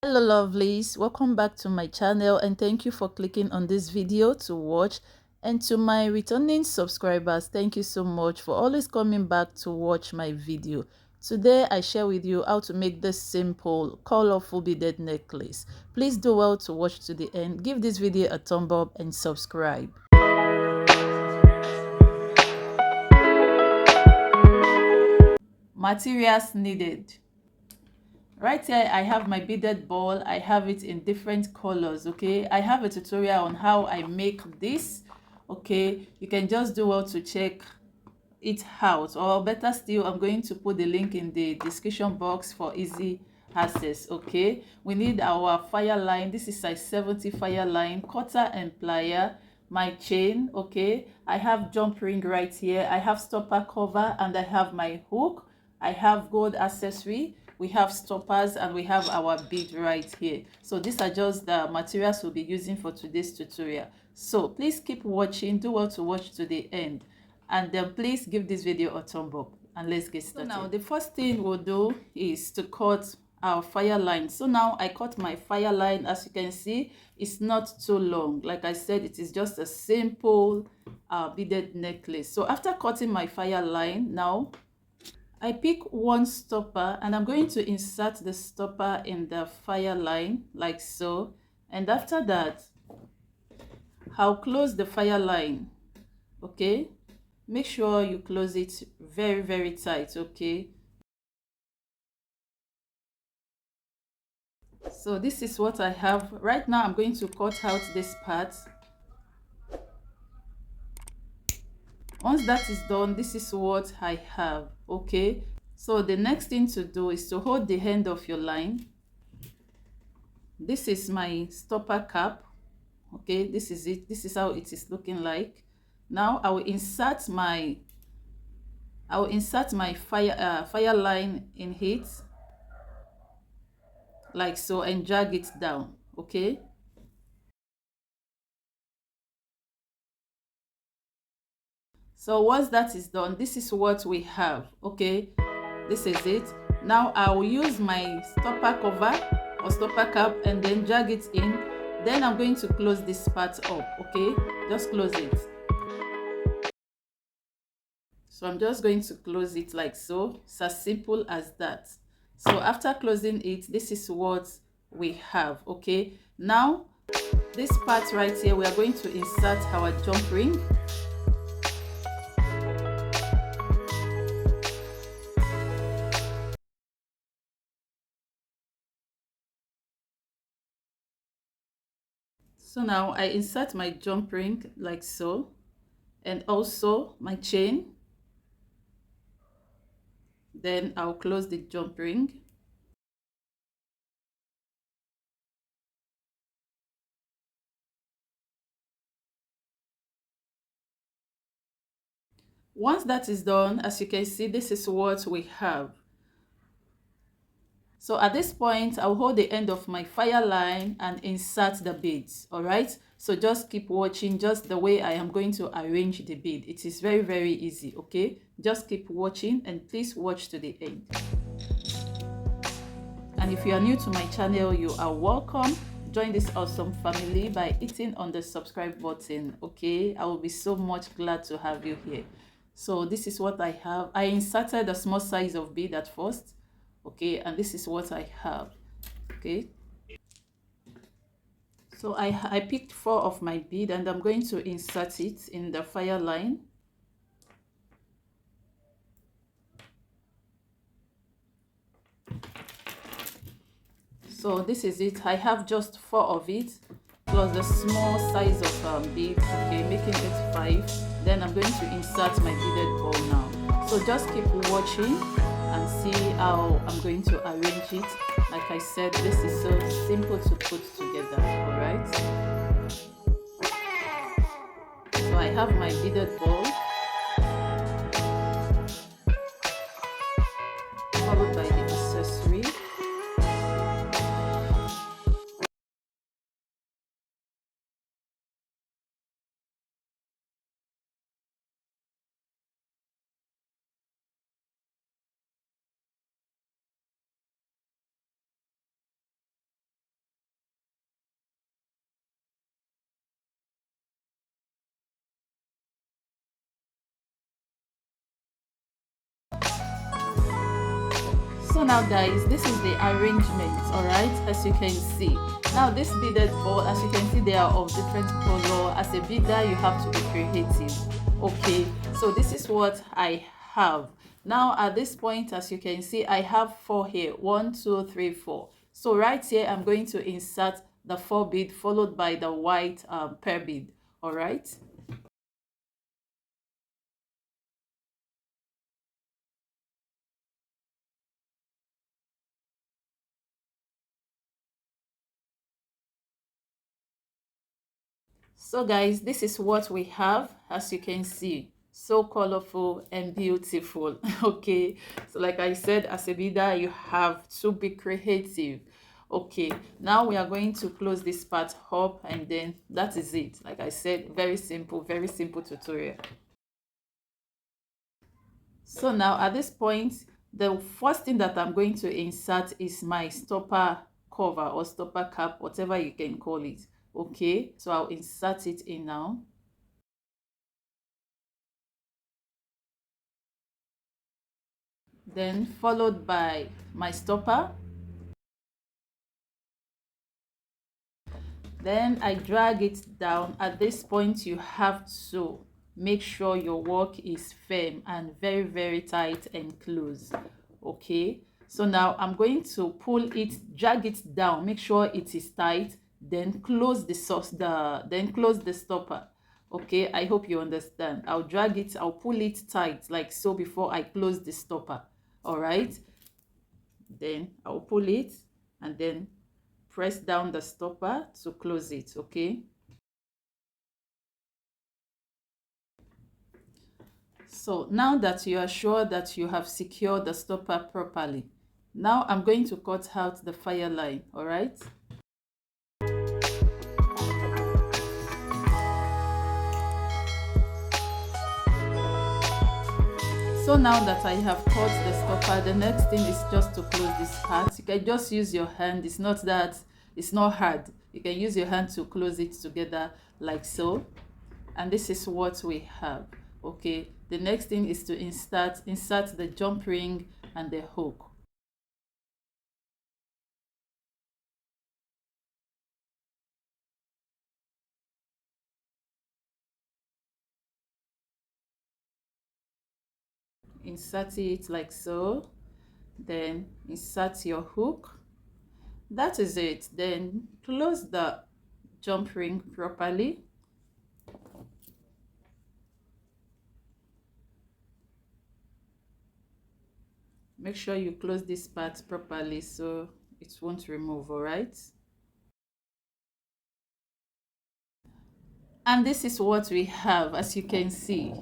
Hello lovelies, welcome back to my channel and thank you for clicking on this video to watch. And to my returning subscribers, thank you so much for always coming back to watch my video. Today I share with you how to make this simple colorful beaded necklace. Please do well to watch to the end, give this video a thumb up and subscribe. Materials needed. Right here I have my beaded ball. I have it in different colors. Okay, I have a tutorial on how I make this. Okay, you can just do well to check it out, or better still, I'm going to put the link in the description box for easy access. Okay, we need our fire line. This is size 70 fire line, cutter and plier, my chain. Okay, I have jump ring right here, I have stopper cover, and I have my hook. I have gold accessory, we have stoppers, and we have our bead right here. So these are just the materials we'll be using for today's tutorial. So please keep watching, do well to watch to the end, and then please give this video a thumb up, and let's get started. So now the first thing we'll do is to cut our fire line. So now I cut my fire line. As you can see, it's not too long. Like I said, it is just a simple beaded necklace. So after cutting my fire line, now I pick one stopper and I'm going to insert the stopper in the fire line like so. And after that, I'll close the fire line. Okay, make sure you close it very tight. Okay, so this is what I have right now. I'm going to cut out this part. Once that is done, this is what I have. Okay, so the next thing to do is to hold the end of your line. This is my stopper cap. Okay, this is it. This is how it is looking like. Now I will insert my fire line in it like so and drag it down. Okay, so once that is done, this is what we have. Okay, this is it. Now I will use my stopper cover or stopper cap and then drag it in. Then I'm going to close this part up. Okay, just close it. So I'm just going to close it like so. It's as simple as that. So after closing it, this is what we have. Okay, now this part right here, we are going to insert our jump ring. So now I insert my jump ring like so, and also my chain. Then I'll close the jump ring. Once that is done, as you can see, this is what we have. So at this point, I'll hold the end of my fire line and insert the beads. All right, so just keep watching just the way I am going to arrange the bead. It is very easy. Okay, just keep watching and please watch to the end. And if you are new to my channel, you are welcome. Join this awesome family by hitting on the subscribe button. Okay, I will be so much glad to have you here. So this is what I have. I inserted a small size of bead at first. Okay, and this is what I have. Okay, so I picked 4 of my bead and I'm going to insert it in the fire line. So this is it. I have just 4 of it plus the small size of bead. Okay, making it 5. Then I'm going to insert my beaded ball now. So just keep watching and see how I'm going to arrange it. Like I said, this is so simple to put together. All right, so I have my beaded ball followed by the accessory. So now guys, this is the arrangement, all right, as you can see. Now this beaded ball, as you can see, they are of different color. As a beader, you have to be creative. Okay, so this is what I have. Now at this point, as you can see, I have 4 here. 1, 2, 3, 4. So right here, I'm going to insert the 4 bead followed by the white pearl bead. All right. So guys, this is what we have, as you can see. So colorful and beautiful. Okay, so like I said, as a beader, you have to be creative. Okay, now we are going to close this part up, and then that is it. Like I said, very simple tutorial. So now at this point, the first thing that I'm going to insert is my stopper cover or stopper cap, whatever you can call it. Okay, so I'll insert it in now. Then followed by my stopper. Then I drag it down. At this point, you have to make sure your work is firm and very tight and close. Okay, so now I'm going to pull it, drag it down, make sure it is tight, then close the stopper. Okay, I hope you understand. I'll drag it, I'll pull it tight like so before I close the stopper. All right, then I'll pull it and then press down the stopper to close it. Okay, so now that you are sure that you have secured the stopper properly, now I'm going to cut out the fire line. All right, so now that I have cut the stopper, the next thing is just to close this part. You can just use your hand. It's not hard. You can use your hand to close it together like so. And this is what we have. Okay, the next thing is to insert the jump ring and the hook. Insert it like so, then insert your hook. That is it. Then close the jump ring properly. Make sure you close this part properly so it won't remove. All right, and this is what we have, as you can see.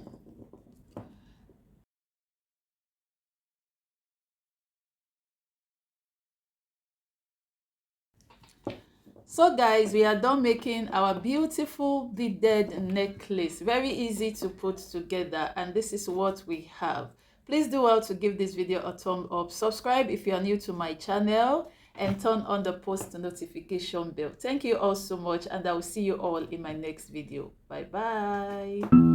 So guys, we are done making our beautiful beaded necklace. Very easy to put together, and this is what we have. Please do well to give this video a thumb up, subscribe if you are new to my channel, and turn on the post notification bell. Thank you all so much, and I will see you all in my next video. Bye bye.